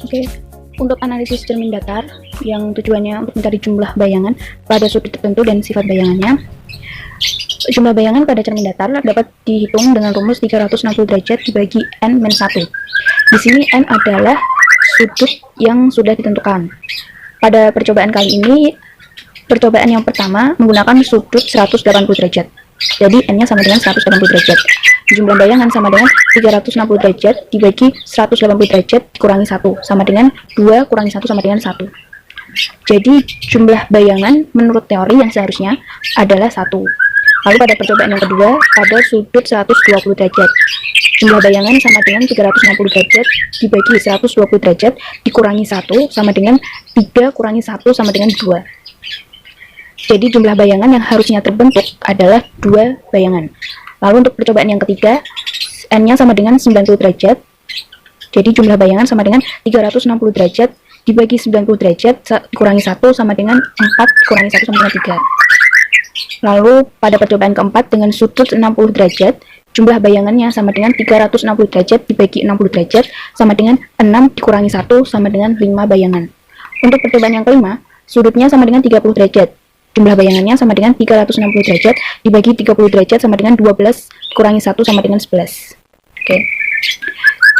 Oke, untuk analisis cermin datar yang tujuannya untuk mencari jumlah bayangan pada sudut tertentu dan sifat bayangannya. Jumlah bayangan pada cermin datar dapat dihitung dengan rumus 360 derajat dibagi n-1. Di sini n adalah sudut yang sudah ditentukan. Pada percobaan kali ini, percobaan yang pertama menggunakan sudut 180 derajat. Jadi n-nya sama dengan 180 derajat. Jumlah bayangan sama dengan 360 derajat dibagi 180 derajat dikurangi 1 sama dengan 2 kurangi 1 sama dengan 1. Jadi jumlah bayangan menurut teori yang seharusnya adalah 1. Lalu pada percobaan yang kedua, pada sudut 120 derajat. Jumlah bayangan sama dengan 360 derajat dibagi 120 derajat dikurangi 1 sama dengan 3 kurangi 1 sama dengan 2. Jadi jumlah bayangan yang harusnya terbentuk adalah 2 bayangan. Lalu untuk percobaan yang ketiga, n-nya sama dengan 90 derajat. Jadi jumlah bayangan sama dengan 360 derajat dibagi 90 derajat dikurangi 1 sama dengan 4 kurangi 1 sama dengan 3. Lalu pada percobaan keempat dengan sudut 60 derajat, jumlah bayangannya sama dengan 360 derajat dibagi 60 derajat sama dengan 6 dikurangi 1 sama dengan 5 bayangan. Untuk percobaan yang kelima, sudutnya sama dengan 30 derajat. Jumlah bayangannya sama dengan 360 derajat dibagi 30 derajat sama dengan 12 kurangi 1 sama dengan 11. Oke.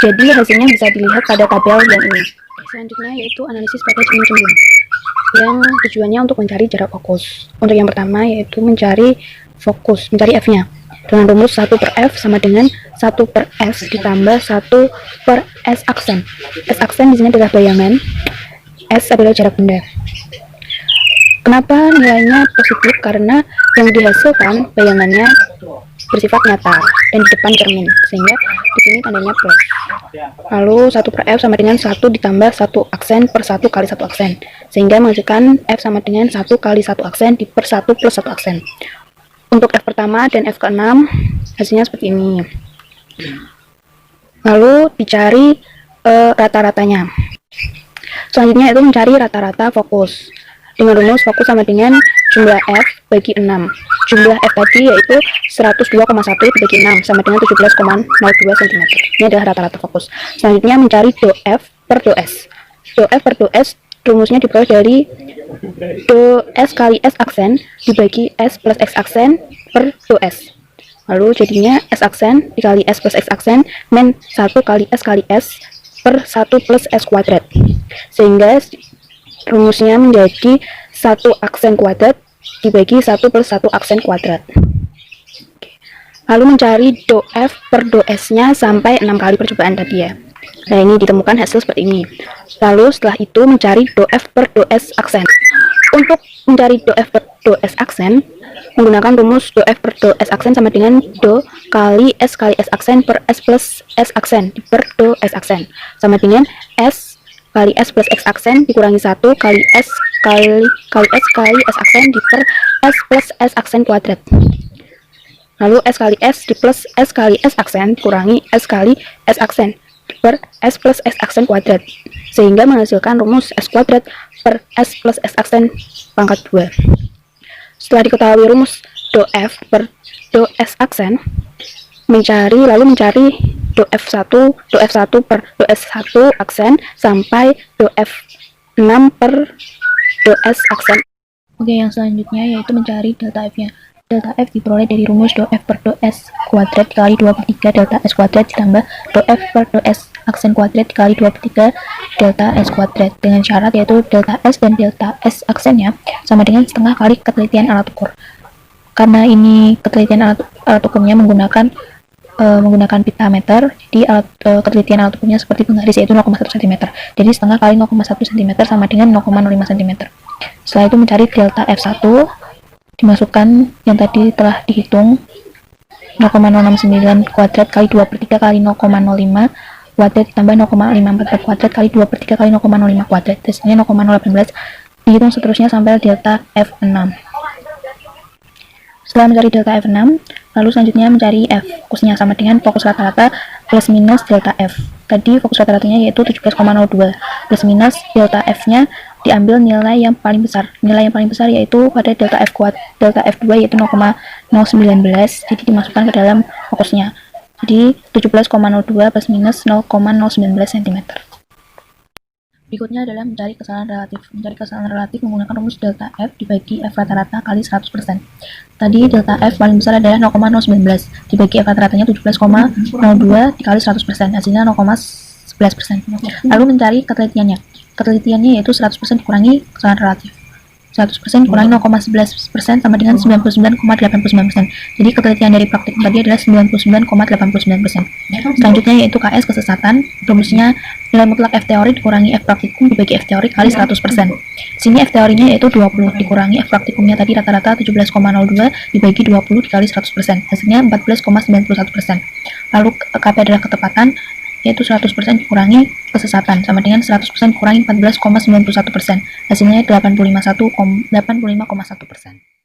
Jadi hasilnya bisa dilihat pada tabel yang ini. Selanjutnya yaitu analisis pada cermin-cermin yang tujuannya untuk mencari jarak fokus. Untuk yang pertama yaitu mencari fokus, mencari f-nya. Dengan rumus 1 per f sama dengan 1 per s ditambah 1 per s aksen. S aksen di sini adalah bayangan, s adalah jarak benda. Kenapa nilainya positif? Karena yang dihasilkan bayangannya bersifat nyata dan di depan cermin, sehingga di sini tandanya plus. Lalu 1 per f sama dengan 1 ditambah 1 aksen per 1 kali 1 aksen, sehingga menghasilkan f sama dengan 1 kali 1 aksen per 1 plus 1 aksen. Untuk f pertama dan f ke-6 hasilnya seperti ini. Lalu dicari rata-ratanya. Selanjutnya itu mencari rata-rata fokus. Dengan rumus fokus sama dengan jumlah f bagi 6. Jumlah f tadi yaitu 102,1 dibagi 6 sama dengan 17,02 cm. Ini adalah rata-rata fokus. Selanjutnya mencari do f per do s. Do f per do s rumusnya diperoleh dari do s kali s aksen dibagi s plus x aksen per do s. Lalu jadinya s aksen dikali s plus x aksen men 1 kali s per 1 plus s kuadrat. Sehingga rumusnya menjadi 1 aksen kuadrat dibagi 1 plus 1 aksen kuadrat. Lalu mencari do f per do s-nya sampai 6 kali percobaan tadi ya. Nah, ini ditemukan hasil seperti ini. Lalu setelah itu mencari do f per do s aksen. Untuk mencari do f per do s aksen, menggunakan rumus do f per do s aksen sama dengan do kali s aksen per s plus s aksen per do s aksen sama dengan s kali s plus x aksen dikurangi 1 kali s kali s aksen di per s plus s aksen kuadrat. Lalu s kali s di plus s kali s aksen dikurangi s kali s aksen di per s plus s aksen kuadrat, sehingga menghasilkan rumus s kuadrat per s plus s aksen pangkat 2. Setelah diketahui rumus do f per do s aksen, lalu mencari do f1 per do s1 aksen sampai do f6 per do s aksen. Oke, yang selanjutnya yaitu mencari delta f-nya. Delta f diperoleh dari rumus do f per do s kuadrat dikali 2 per 3 delta s kuadrat ditambah do f per do s aksen kuadrat dikali 2 per 3 delta s kuadrat, dengan syarat yaitu delta s dan delta s aksennya sama dengan setengah kali ketelitian alat ukur. Karena ini ketelitian alat ukurnya menggunakan pitameter, jadi ketelitian alat ukurnya seperti penggaris yaitu 0,1 cm. Jadi setengah kali 0,1 cm sama dengan 0,05 cm. Setelah itu mencari delta f1, dimasukkan yang tadi telah dihitung 0,069 kuadrat kali 2 per 3 kali 0,05 kuadrat ditambah 0,544 kuadrat kali 2 per 3 kali 0,05 kuadrat, hasilnya 0,018. Dihitung seterusnya sampai delta f6. Setelah mencari delta f6, lalu selanjutnya mencari f fokusnya sama dengan fokus rata-rata plus minus delta f. Tadi fokus rata-ratanya yaitu 17,02 plus minus delta f-nya diambil nilai yang paling besar. Nilai yang paling besar yaitu pada delta f2 yaitu 0,019, jadi dimasukkan ke dalam fokusnya. Jadi 17,02 plus minus 0,019 cm. Berikutnya adalah mencari kesalahan relatif. Mencari kesalahan relatif menggunakan rumus delta F dibagi F rata-rata kali 100%. Tadi delta F paling besar adalah 0,019 dibagi F rata-ratanya 17,02 dikali 100%, hasilnya 0,11%. Lalu mencari ketelitiannya. Ketelitiannya yaitu 100% dikurangi kesalahan relatif. 100% dikurangi 0,11% sama dengan 99,89%. Jadi ketelitian dari praktikum tadi adalah 99,89%. Selanjutnya yaitu KS kesesatan. Rumusnya nilai mutlak F teori dikurangi F praktikum dibagi F teori kali 100%. Di sini F teorinya yaitu 20 dikurangi F praktikumnya tadi rata-rata 17,02 dibagi 20 dikali 100%. Hasilnya 14,91%. Lalu KP adalah ketepatan, yaitu 100% dikurangi kesesatan sama dengan 100% dikurangi 14,91%. Hasilnya 85,1%.